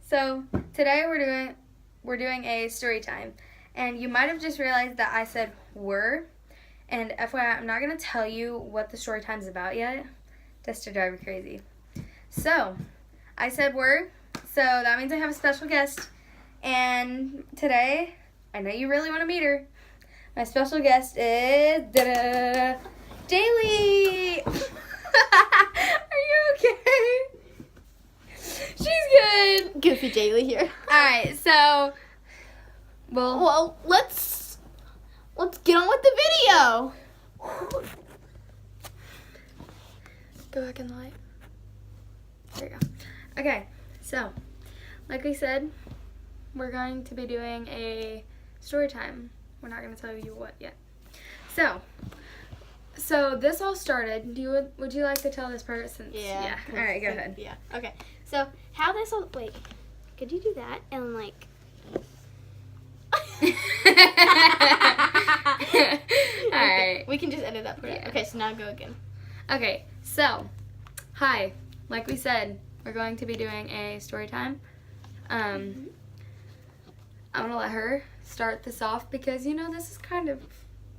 So today we're doing a story time, and you might have just realized that I said "were," and FYI, I'm not gonna tell you what the story time's about yet, just to drive you crazy. So I said "were," so that means I have a special guest, and today I know you really want to meet her. My special guest is Jaylee. Are you okay? She's good. Goofy Jaylee here. Alright, so Well, let's get on with the video. Go back in the light. there you go. Okay, so like we said, we're going to be doing a story time. We're not going to tell you what yet. So this all started. Would you like to tell this part since Yeah. All right, go ahead. Yeah. Okay. So how this all wait? Could you do that and like? All right. We can just edit that part. Yeah. Okay. So now go again. Okay, so, hi. Like we said, we're going to be doing a story time. I'm going to let her start this off because, this is kind of...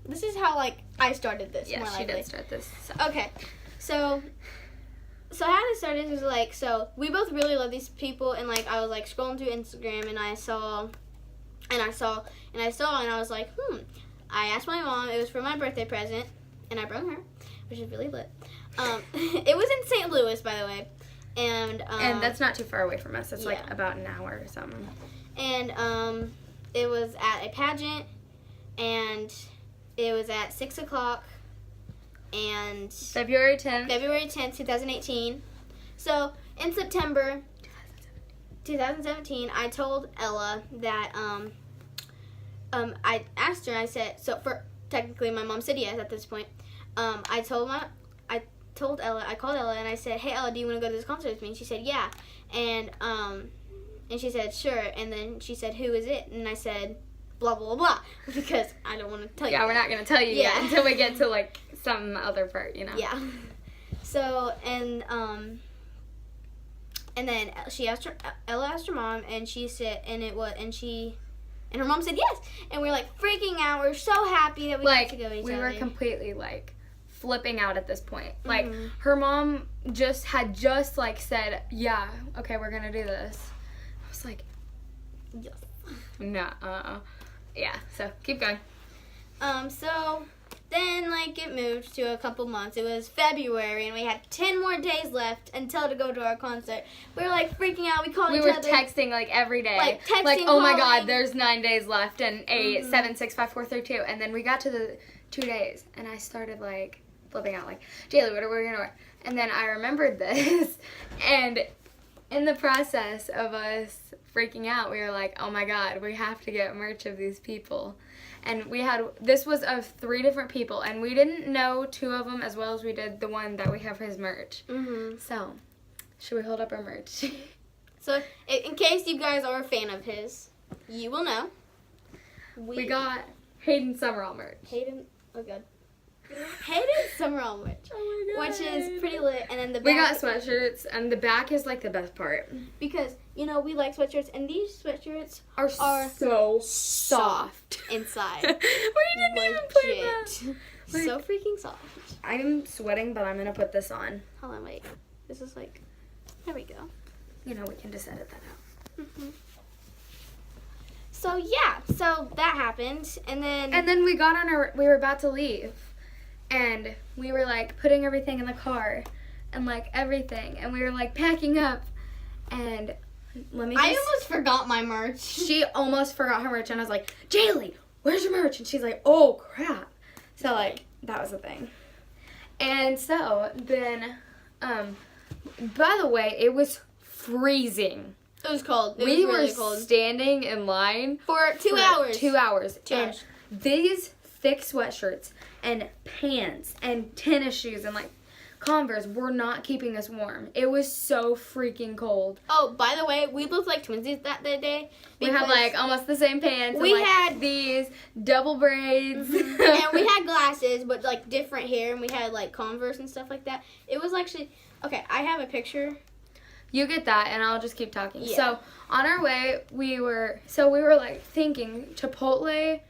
This is how like I started this. Yeah, more she likely. did start this. Okay, so how this started was like, so we both really love these people, and like I was like scrolling through Instagram, and I saw, and I was like, I asked my mom. It was for my birthday present, and I brought her, which is really lit. It was in St. Louis, by the way, and that's not too far away from us. It's like yeah. about an hour or something. And it was at a pageant, and it was at 6:00, and February 10th. February 10th, 2018. So in September 2017, I told Ella that I asked her. I said, technically my mom said yes at this point. I called Ella and I said, "Hey Ella, do you want to go to this concert with me?" And she said, "Yeah." And she said, "Sure." And then she said, "Who is it?" And I said, "Blah blah blah," because I don't want to tell you. Yeah, we're not going to tell you yet until we get to like some other part, Yeah. So and then Ella asked her mom, and she said, and her mom said yes, and we were like freaking out. We were so happy that we got to go with each other. We were completely like flipping out at this point. Like her mom had just like said, "Yeah, okay, we're gonna do this." I was like, Yes. "No, yeah." So keep going. So then like it moved to a couple months. It was February, and we had 10 more days left until to go to our concert. We were like freaking out. We called each other. We were texting like every day. Like texting, like, oh my calling. God, there's 9 days left, and 8, 7, 6, 5, 4, 3, 2. And then we got to the 2 days, and I started like flipping out, like, "Jaylee, what are we gonna wear?" And then I remembered this, and in the process of us freaking out, we were like, "Oh my God, we have to get merch of these people." And this was of 3 different people, and we didn't know 2 of them as well as we did the one that we have his merch. So, should we hold up our merch? So in case you guys are a fan of his, you will know. We got Hayden Summerall merch. Hayden Summerall merch. Oh my God. Which is pretty lit. And then the back, We got sweatshirts, and the back is like the best part. because we like sweatshirts, and these sweatshirts Are so soft inside. We didn't even play that. Like, So freaking soft. I'm sweating, but I'm gonna put this on. Hold on, wait. This is like, there we go. We can just edit that out. So yeah, so that happened, and then we got we were about to leave, and we were like putting everything in the car, and like everything, and we were like packing up, and I almost forgot my merch. She almost forgot her merch, and I was like, "Jaylee, where's your merch?" And she's like, "Oh crap!" So like that was the thing, and so then, by the way, it was freezing. It was cold. It We was really were cold. standing in line For 2 hours. 2 hours. 2 and hours. These thick sweatshirts and pants and tennis shoes and like Converse were not keeping us warm. It was so freaking cold. Oh, by the way, we looked like twinsies that day. We had like almost the same pants. We and, like, had these double braids. and we had glasses, but like different hair, and we had like Converse and stuff like that. It was actually okay. I have a picture. You get that, and I'll just keep talking. Yeah. So on our way, we were like thinking Chipotle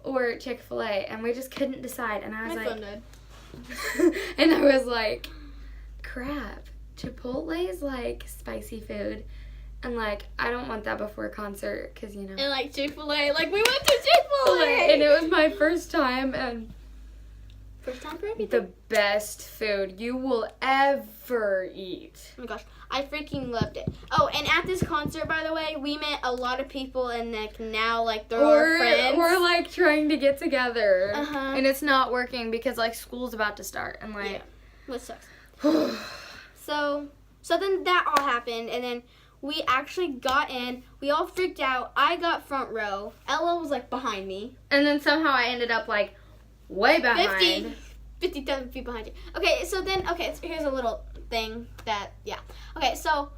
or Chick-fil-A, and we just couldn't decide. And I was My phone died. and I was like, crap, Chipotle is like spicy food, and like I don't want that before a concert, cause you know. And like Chick-fil-A, like we went to Chick-fil-A, And it was my first time, and first time for everything. the best food you will ever eat. Oh my gosh, I freaking loved it. Oh, and at this concert, by the way, we met a lot of people, and like now, like they're our friends. We're like trying to get together, Uh-huh. and it's not working because like school's about to start, and Yeah, like, which sucks. So then that all happened, and then we actually got in. We all freaked out. I got front row. Ella was like behind me. and then somehow I ended up like way behind. 50,000 feet behind you. Okay, so here's a little thing that, yeah. Okay, so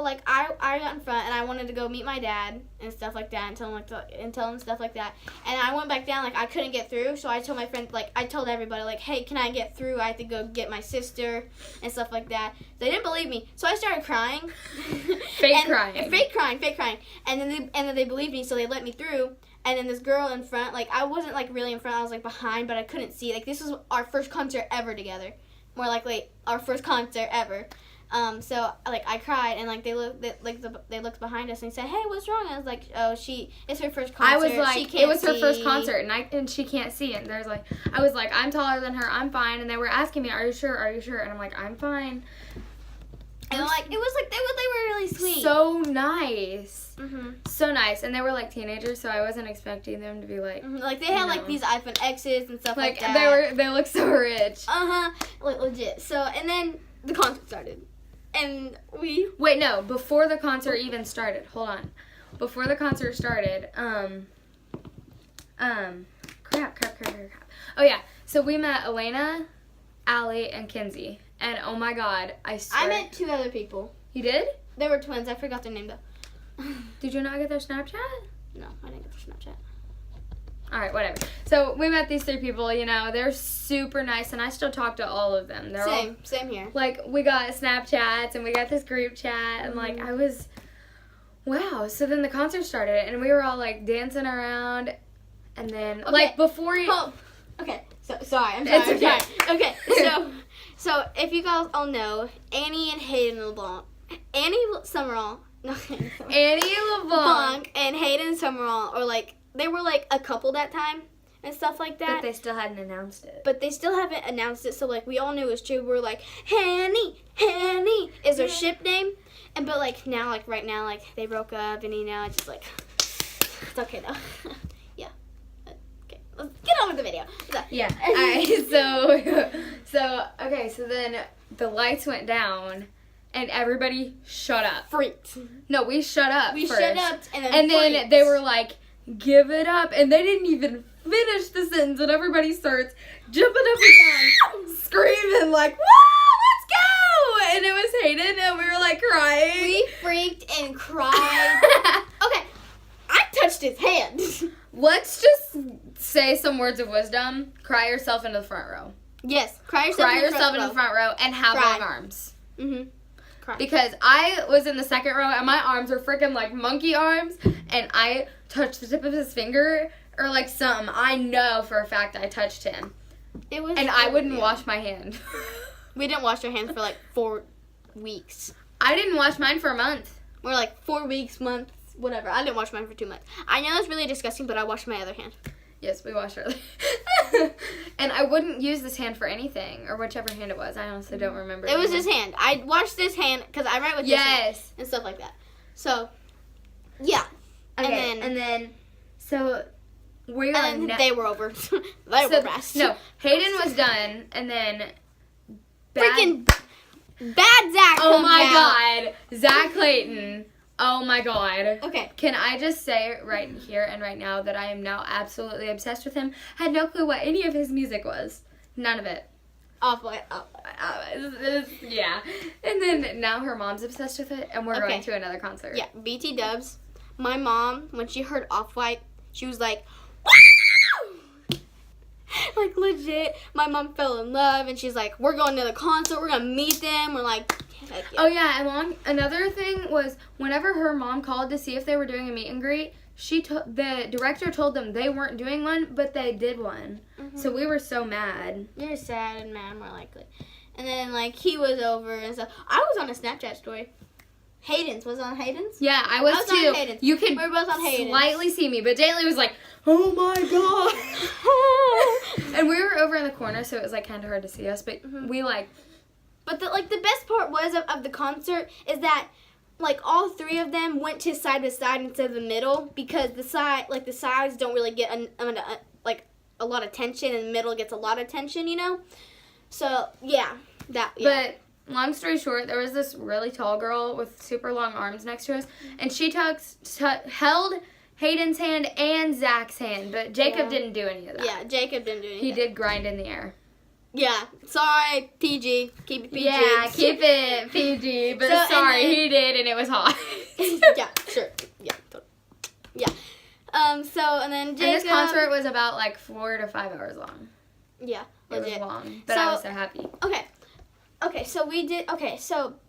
like I got in front and I wanted to go meet my dad and stuff like that and tell him stuff like that. And I went back down, like I couldn't get through, so I told my friend, like I told everybody, like, hey, can I get through? I have to go get my sister and stuff like that. They didn't believe me, so I started crying. Fake crying. And then they believed me, so they let me through. And then this girl in front, like I wasn't like really in front, I was like behind, but I couldn't see. Like this was our first concert ever together. More likely our first concert ever. So like I cried, and like they looked behind us and said, "Hey, what's wrong?" I was like, "Oh, it's her first concert. I was like, she can't it was her first see." concert, and she can't see. And there's like, I was like, I'm taller than her, I'm fine. And they were asking me, "Are you sure? Are you sure?" And I'm like, I'm fine. And like it was like they were really sweet. So nice. Mhm. So nice. And they were like teenagers, so I wasn't expecting them to be like, Like they had like No. these iPhone X's and stuff like that. they look so rich. Like legit. So and then the concert started, and we. Wait, no, before the concert even started. Hold on. Before the concert started, crap. Oh yeah. So we met Elena, Allie, and Kinsey. And oh my god, I swear. I met 2 other people. You did? They were twins. I forgot their name though. Did you not get their Snapchat? No, I didn't get their Snapchat. Alright, whatever. So we met these 3 people, you know, they're super nice, and I still talk to all of them. They're all, Same here. like, we got Snapchats, and we got this group chat, and like, I was, wow. So then the concert started, and we were all like dancing around, and then, Okay. like, before you. Oh, okay. So sorry. I'm sorry. It's okay. I'm sorry. Okay. So if you guys all know, Annie and Hayden LeBlanc, Annie Summerall, no, Annie LeBlanc. and Hayden Summerall, or like they were like a couple that time and stuff like that. But they still hadn't announced it. But they still haven't announced it, so like we all knew it was true. We were like, Hanny is their ship name, and but like now, like right now, like they broke up, and you know, it's just like it's okay though. Yeah. Okay, let's get on with the video. So, Yeah. Alright, so then the lights went down, and everybody shut up. freaked. No, we shut up We first. shut up, and And then freaked. they were like, give it up. And they didn't even finish the sentence, and everybody starts jumping up and down, screaming like, whoa, let's go! And it was Hayden, and we were like crying. We freaked and cried. Okay, I touched his hand. Let's just say some words of wisdom. Cry yourself into the front row. Yes, cry yourself In the front row and have Cry. long arms. Mhm. Cry. Because I was in the second row, and my arms were freaking like monkey arms, and I touched the tip of his finger, or like something. I know for a fact I touched him. It was. And I wouldn't yeah. wash my hand. We didn't wash our hands for like 4 weeks. I didn't wash mine for a month. Or like 4 weeks, months, whatever. I didn't wash mine for 2 months. I know that's really disgusting, but I washed my other hand. Yes, we washed early. And I wouldn't use this hand for anything, or whichever hand it was. I honestly don't remember. It was anymore. his hand. I washed this hand because I write with this hand Yes. and stuff like that. So, yeah. Okay. And then, so we are. And then they were over. They were fast. No, Hayden was done, and then. Freaking bad Zach. Oh comes my out. God, Zach Clayton. Oh my God. Okay. Can I just say right here and right now that I am now absolutely obsessed with him? Had no clue what any of his music was. None of it. Off-white. Yeah. And then now her mom's obsessed with it, and we're Okay. going to another concert. Yeah, BT Dubs. My mom, when she heard Off-White, she was like, wow! Like, legit. My mom fell in love, and she's like, we're going to the concert. We're going to meet them. We're like, Heck yeah. Oh yeah, and another thing was whenever her mom called to see if they were doing a meet and greet, the director told them they weren't doing one, but they did one. Mm-hmm. So we were so mad. You're sad and mad, more likely. And then, like, he was over and stuff. I was on a Snapchat story. Hayden's. Was it on Hayden's? Yeah, I was on too. Hayden's. You could We were both on Hayden's. slightly see me, but Daly was like, oh my god. And we were over in the corner, so it was, like, kind of hard to see us, but we, like... But, the best part was of the concert is that, like, all three of them went to side by side instead of the middle because the sides don't really get, a lot of tension, and the middle gets a lot of tension, you know? So, yeah. But long story short, there was this really tall girl with super long arms next to us, and she held Hayden's hand and Zach's hand, but Jacob didn't do any of that. Yeah, Jacob didn't do anything. He did grind in the air. Yeah, sorry, PG. Keep it PG. Yeah, keep it PG, but he did, and it was hot. Yeah, sure. Yeah, totally. Yeah. And then Jacob... And this concert was about, 4 to 5 hours long. Yeah, legit. It was long, but I was so happy. Okay, so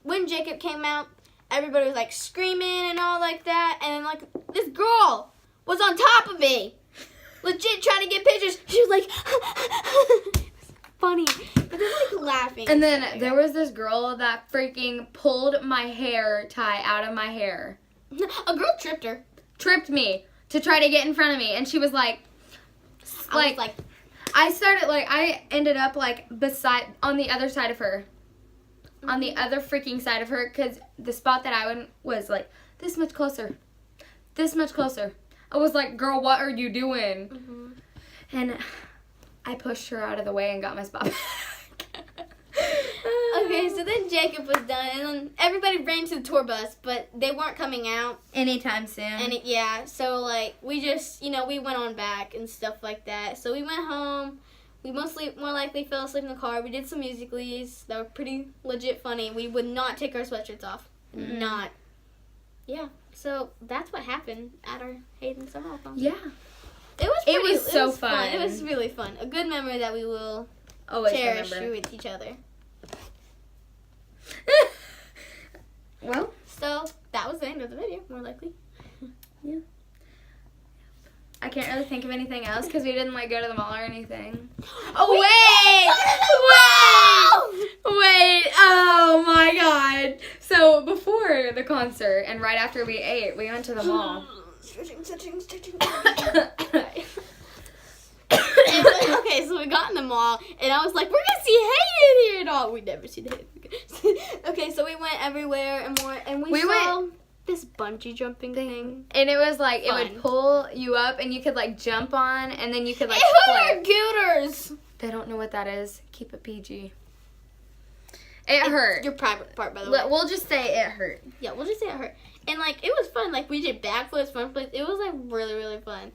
when Jacob came out, everybody was, screaming and all like that, and then, this girl was on top of me, legit trying to get pictures. She was like... funny, but they're laughing. And then there was this girl that freaking pulled my hair tie out of my hair. A girl tripped her. Tripped me to try to get in front of me, and she was I ended up on the other side of her. On the other freaking side of her, because the spot that I went was this much closer. This much closer. I was like, girl, what are you doing? Mm-hmm. And I pushed her out of the way and got my spot back. Okay, so then Jacob was done, and then everybody ran to the tour bus, but they weren't coming out. Anytime soon. So, we just, we went on back and stuff like that. So we went home. We more likely fell asleep in the car. We did some musicallys that were pretty legit funny. We would not take our sweatshirts off. Mm-hmm. Not. Yeah, so that's what happened at our Hayden Summer Concert. Yeah. It was so fun. It was really fun. A good memory that we will always cherish remember with each other. Well, so that was the end of the video, more likely. Yeah. I can't really think of anything else because we didn't go to the mall or anything. Oh, wait! Oh my god! So before the concert and right after we ate, we went to the mall. Okay, so we got in the mall, and I was like, we're gonna see Hayden here and all. We never see Hayden. Okay, so we went everywhere and more, and we saw this bungee jumping thing. And it was it would pull you up, and you could jump on, and then you could it hurt our gooters. They don't know what that is. Keep it PG. It hurt. Your private part, by the way. We'll just say it hurt. Yeah, we'll just say it hurt. And it was fun. We did backflips, front flips. It was really, really fun.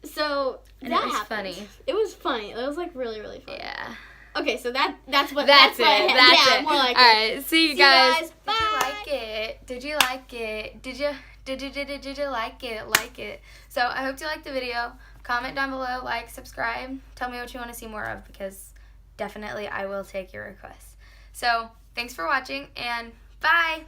So and that it was happened. funny. It was funny. It was really, really fun. Yeah. Okay, so that's it. That's it. more like all right. See you guys. Bye. Did you like it? Did you like it? Like it. So I hope you liked the video. Comment down below, subscribe. Tell me what you want to see more of because definitely I will take your requests. So thanks for watching and bye.